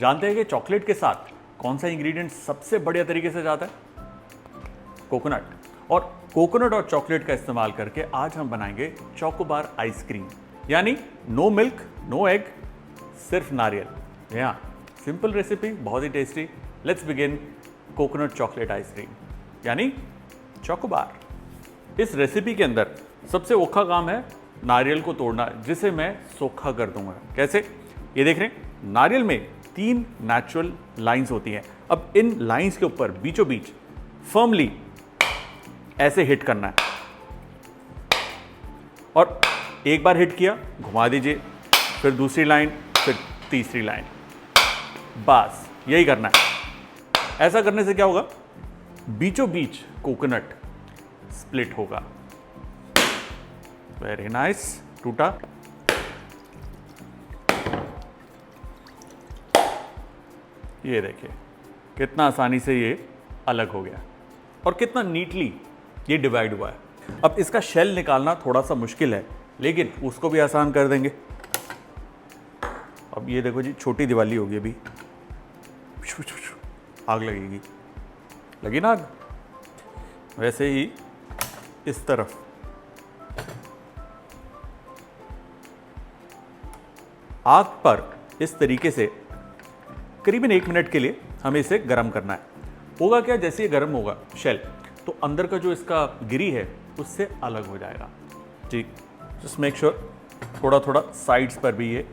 जानते हैं कि चॉकलेट के साथ कौन सा इंग्रेडिएंट सबसे बढ़िया तरीके से जाता है? कोकोनट। और कोकोनट और चॉकलेट का इस्तेमाल करके आज हम बनाएंगे चोकोबार आइसक्रीम, यानी नो मिल्क नो एग, सिर्फ नारियल। यहाँ सिंपल रेसिपी, बहुत ही tasty. Let's begin coconut chocolate ice cream यानी चोकोबार। इस रेसिपी के अंदर सबसे औखा काम है नारियल को तोड़ना, जिसे मैं सोखा कर दूंगा। कैसे? ये देख रहे हैं, नारियल में 3 नेचुरल लाइंस होती हैं। अब इन लाइंस के ऊपर बीचों बीच फर्मली ऐसे हिट करना है, और एक बार हिट किया घुमा दीजिए, फिर दूसरी लाइन, फिर तीसरी लाइन, बस यही करना है। ऐसा करने से क्या होगा? बीचों बीच कोकोनट स्प्लिट होगा। Very nice. टूटा। ये देखिए कितना आसानी से ये अलग हो गया और कितना नीटली ये डिवाइड हुआ है। अब इसका शेल निकालना थोड़ा सा मुश्किल है, लेकिन उसको भी आसान कर देंगे। अब ये देखो जी, छोटी दिवाली होगी, अभी आग लगेगी। लगी ना आग? वैसे ही इस तरफ आग पर इस तरीके से करीबन 1 मिनट के लिए हमें इसे गर्म करना है। होगा क्या, जैसे ये गर्म होगा शेल, तो अंदर का जो इसका गिरी है उससे अलग हो जाएगा। ठीक, जस्ट मेक श्योर थोड़ा थोड़ा साइड्स पर भी ये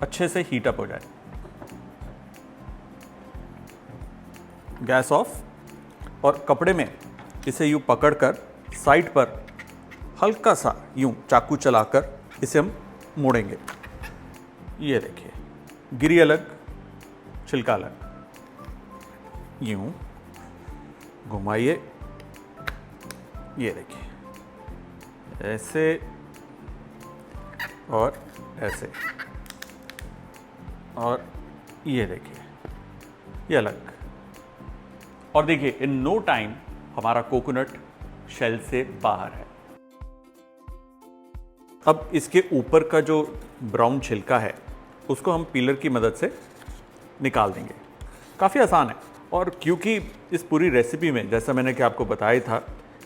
अच्छे से हीट अप हो जाए। गैस ऑफ, और कपड़े में इसे यूं पकड़कर साइड पर हल्का सा यूं चाकू चलाकर इसे हम मोड़ेंगे। ये देखिए, गिरी अलग, छिलका अलग। यूं घुमाइए, ये देखिए, ऐसे और ऐसे, और ये देखिए, ये अलग। और देखिए, इन नो टाइम हमारा कोकोनट शेल से बाहर है। अब इसके ऊपर का जो ब्राउन छिलका है उसको हम पीलर की मदद से निकाल देंगे। काफ़ी आसान है, और क्योंकि इस पूरी रेसिपी में, जैसा मैंने कि आपको बताया था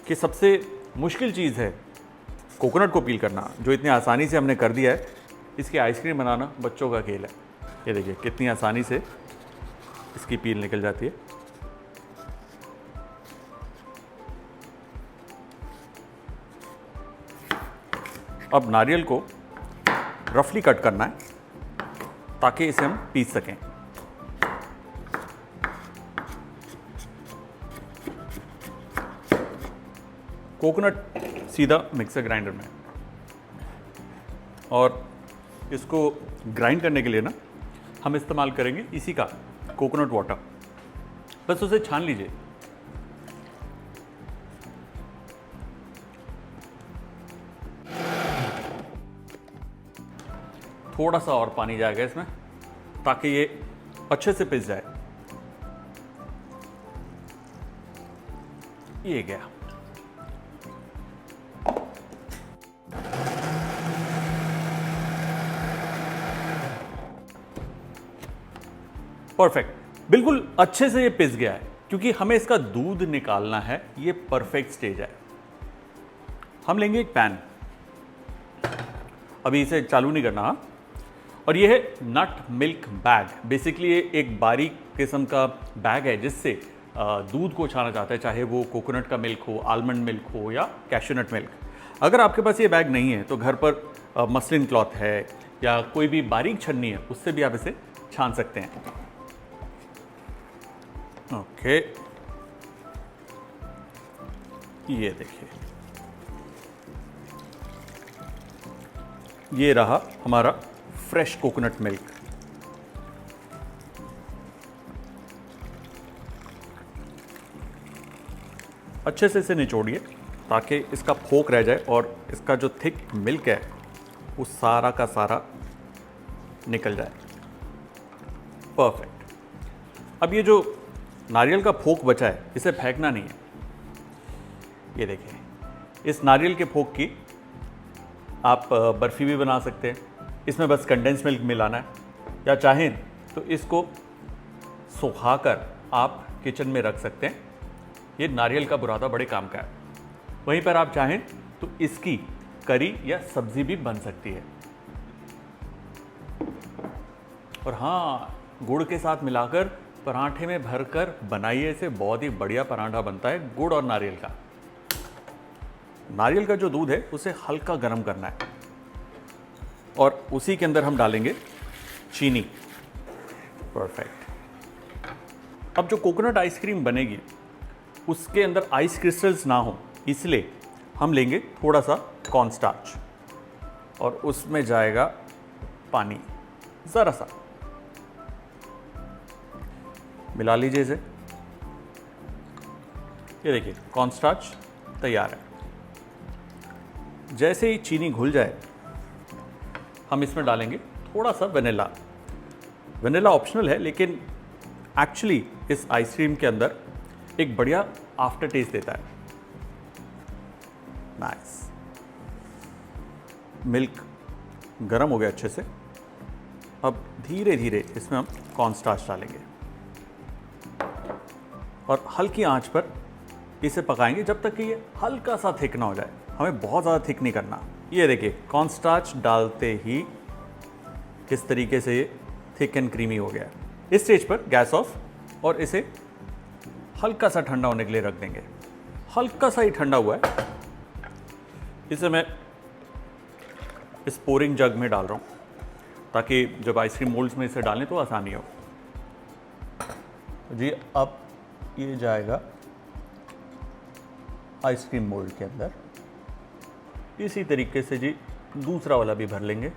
कि सबसे मुश्किल चीज़ है कोकोनट को पील करना, जो इतनी आसानी से हमने कर दिया है, इसकी आइसक्रीम बनाना बच्चों का खेल है। ये देखिए कितनी आसानी से इसकी पील निकल जाती है। अब नारियल को रफली कट करना है ताकि इसे हम पीस सकें। कोकोनट सीधा मिक्सर ग्राइंडर में, और इसको ग्राइंड करने के लिए ना हम इस्तेमाल करेंगे इसी का कोकोनट वाटर। बस उसे छान लीजिए। थोड़ा सा और पानी जाएगा इसमें ताकि ये अच्छे से पिस जाए। ये गया। परफेक्ट, बिल्कुल अच्छे से ये पिस गया है, क्योंकि हमें इसका दूध निकालना है। ये परफेक्ट स्टेज है। हम लेंगे एक पैन, अभी इसे चालू नहीं करना। हाँ, और ये है नट मिल्क बैग। बेसिकली ये एक बारीक किस्म का बैग है जिससे दूध को छाना जाता है, चाहे वो कोकोनट का मिल्क हो, आलमंड मिल्क हो या कैशूनट मिल्क। अगर आपके पास ये बैग नहीं है तो घर पर मसलिन क्लॉथ है या कोई भी बारीक छन्नी है, उससे भी आप इसे छान सकते हैं। ओके, ये देखिए, ये रहा हमारा फ्रेश कोकोनट मिल्क। अच्छे से इसे निचोड़िए ताकि इसका फोक रह जाए और इसका जो थिक मिल्क है वो सारा का सारा निकल जाए। परफेक्ट। अब ये जो नारियल का फोक बचा है इसे फेंकना नहीं है। ये देखिए, इस नारियल के फोक की आप बर्फ़ी भी बना सकते हैं। इसमें बस कंडेंस मिल्क मिलाना है, या चाहें तो इसको सुखाकर आप किचन में रख सकते हैं। ये नारियल का बुरादा बड़े काम का है। वहीं पर आप चाहें तो इसकी करी या सब्जी भी बन सकती है। और हाँ, गुड़ के साथ मिलाकर पराठे में भरकर बनाइए इसे, बहुत ही बढ़िया पराठा बनता है गुड़ और नारियल का। नारियल का जो दूध है उसे हल्का गर्म करना है और उसी के अंदर हम डालेंगे चीनी। परफेक्ट। अब जो कोकोनट आइसक्रीम बनेगी उसके अंदर आइस क्रिस्टल्स ना हो, इसलिए हम लेंगे थोड़ा सा कॉर्नस्टार्च और उसमें जाएगा पानी ज़रा सा। मिला लीजिए इसे। ये देखिए कॉर्नस्टार्च तैयार है। जैसे ही चीनी घुल जाए हम इसमें डालेंगे थोड़ा सा वेनिला। वेनिला ऑप्शनल है, लेकिन एक्चुअली इस आइसक्रीम के अंदर एक बढ़िया आफ्टर टेस्ट देता है। नाइस। मिल्क गरम हो गया अच्छे से। अब धीरे धीरे इसमें हम कॉर्नस्टार्च डालेंगे और हल्की आंच पर इसे पकाएंगे जब तक कि ये हल्का सा थिक ना हो जाए। हमें बहुत ज़्यादा थिक नहीं करना। ये देखिए कॉर्नस्टार्च डालते ही किस तरीके से ये थिक एंड क्रीमी हो गया। इस स्टेज पर गैस ऑफ और इसे हल्का सा ठंडा होने के लिए रख देंगे। हल्का सा ही ठंडा हुआ है, इसे मैं इस पोरिंग जग में डाल रहा हूँ ताकि जब आइसक्रीम मोल्ड्स में इसे डालें तो आसानी हो। जी अब ये जाएगा आइसक्रीम मोल्ड के अंदर। इसी तरीके से जी दूसरा वाला भी भर लेंगे।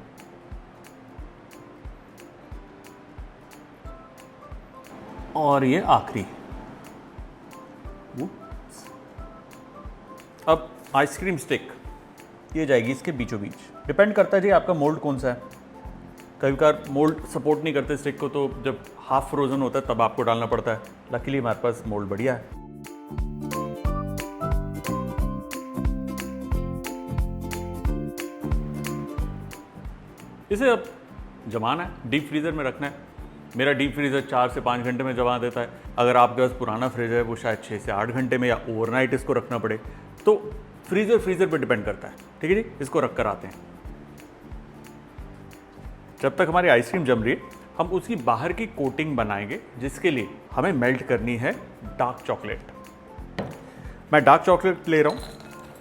और ये आखिरी। अब आइसक्रीम स्टिक ये जाएगी इसके बीचों बीच। डिपेंड करता है जी आपका मोल्ड कौन सा है। कई बार मोल्ड सपोर्ट नहीं करते स्टिक को, तो जब हाफ फ्रोजन होता है तब आपको डालना पड़ता है। लकीली हमारे पास मोल्ड बढ़िया है। इसे अब जमाना है, डीप फ्रीज़र में रखना है। मेरा डीप फ्रीज़र 4 से 5 घंटे में जमा देता है। अगर आपके पास पुराना फ्रिज है वो शायद 6 से 8 घंटे में या ओवरनाइट इसको रखना पड़े, तो फ्रीज़र पे डिपेंड करता है। ठीक है जी, इसको रख कर आते हैं। जब तक हमारी आइसक्रीम जम रही है हम उसकी बाहर की कोटिंग बनाएंगे, जिसके लिए हमें मेल्ट करनी है डार्क चॉकलेट। मैं डार्क चॉकलेट ले रहा हूँ।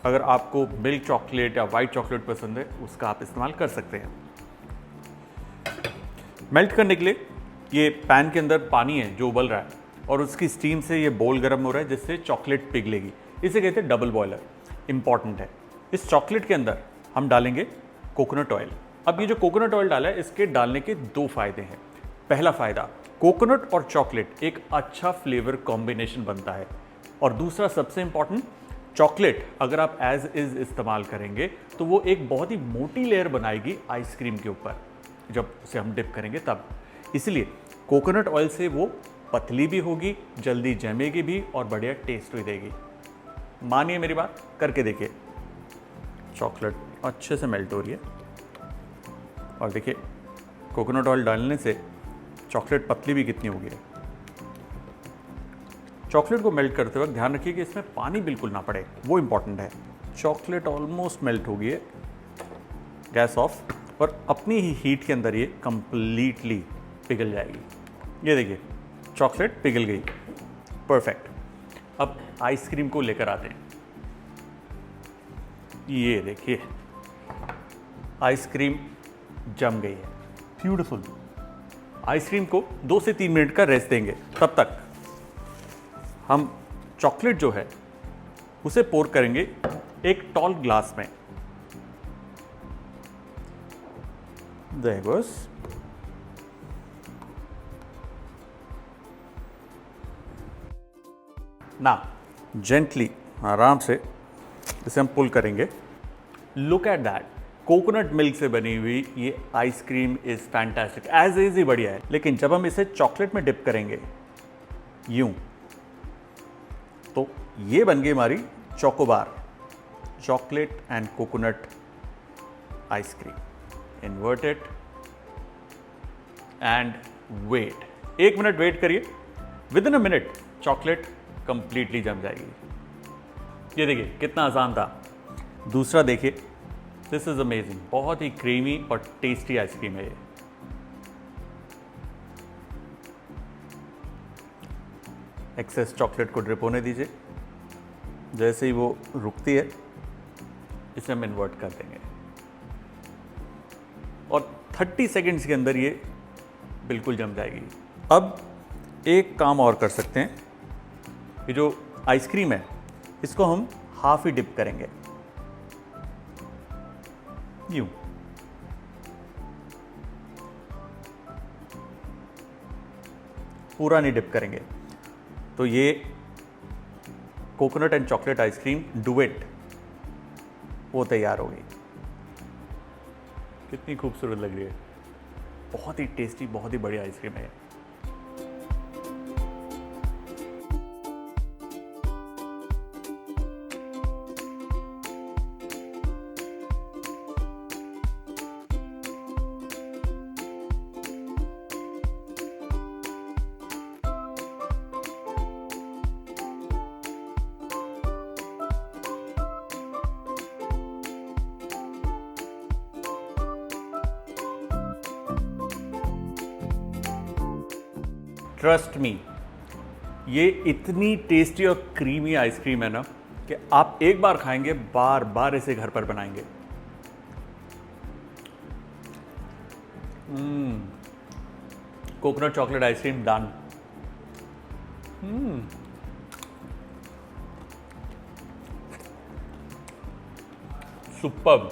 अगर आपको मिल्क चॉकलेट या वाइट चॉकलेट पसंद है उसका आप इस्तेमाल कर सकते हैं। मेल्ट करने के लिए ये पैन के अंदर पानी है जो उबल रहा है और उसकी स्टीम से ये बोल गर्म हो रहा है, जिससे चॉकलेट पिघलेगी। इसे कहते हैं डबल बॉयलर। इंपॉर्टेंट है। इस चॉकलेट के अंदर हम डालेंगे कोकोनट ऑयल। अब ये जो कोकोनट ऑयल डाला है इसके डालने के 2 फायदे हैं। पहला फायदा, कोकोनट और चॉकलेट एक अच्छा फ्लेवर कॉम्बिनेशन बनता है। और दूसरा सबसे इंपॉर्टेंट, चॉकलेट अगर आप एज इज इस्तेमाल करेंगे तो वो एक बहुत ही मोटी लेयर बनाएगी आइसक्रीम के ऊपर जब उसे हम डिप करेंगे तब। इसलिए कोकोनट ऑयल से वो पतली भी होगी, जल्दी जमेगी भी और बढ़िया टेस्ट भी देगी। मानिए मेरी बात, करके देखिए। चॉकलेट अच्छे से मेल्ट हो रही है और देखिए कोकोनट ऑयल डालने से चॉकलेट पतली भी कितनी हो गई है। चॉकलेट को मेल्ट करते वक्त ध्यान रखिए कि इसमें पानी बिल्कुल ना पड़े, वो इंपॉर्टेंट है। चॉकलेट ऑलमोस्ट मेल्ट हो गई है। गैस ऑफ और अपनी ही हीट के अंदर ये कंप्लीटली पिघल जाएगी। ये देखिए चॉकलेट पिघल गई। परफेक्ट। अब आइसक्रीम को लेकर आते हैं। ये देखिए आइसक्रीम जम गई है। ब्यूटीफुल। आइसक्रीम को 2 से 3 मिनट का रेस्ट देंगे। तब तक हम चॉकलेट जो है उसे पोर करेंगे एक टॉल ग्लास में। There goes. ना जेंटली आराम से इसे हम पुल करेंगे। Look at that, coconut milk से बनी हुई ये ice cream is fantastic. As is ही बढ़िया है, लेकिन जब हम इसे चॉकलेट में डिप करेंगे यूं, तो ये बन गई हमारी chocobar, chocolate and coconut ice cream. Invert it and wait, 1 minute wait करिए, within a minute chocolate completely जम जाएगी। ये देखिए कितना आसान था। दूसरा देखिए, दिस इज अमेजिंग, बहुत ही क्रीमी और टेस्टी आइसक्रीम है ये। एक्सेस चॉकलेट को ड्रिप होने दीजिए, जैसे ही वो रुकती है इसे हम इन्वर्ट कर देंगे और 30 सेकेंड्स के अंदर ये बिल्कुल जम जाएगी। अब एक काम और कर सकते हैं, ये जो आइसक्रीम है इसको हम हाफ ही डिप करेंगे, यूं। पूरा नहीं डिप करेंगे। तो ये coconut and chocolate ice cream duet वो तैयार हो गई। कितनी खूबसूरत लग रही है, बहुत ही टेस्टी, बहुत ही बढ़िया आइसक्रीम है। ट्रस्ट मी, ये इतनी टेस्टी और क्रीमी आइसक्रीम है ना कि आप एक बार खाएंगे बार बार इसे घर पर बनाएंगे। Coconut chocolate ice cream done. Superb.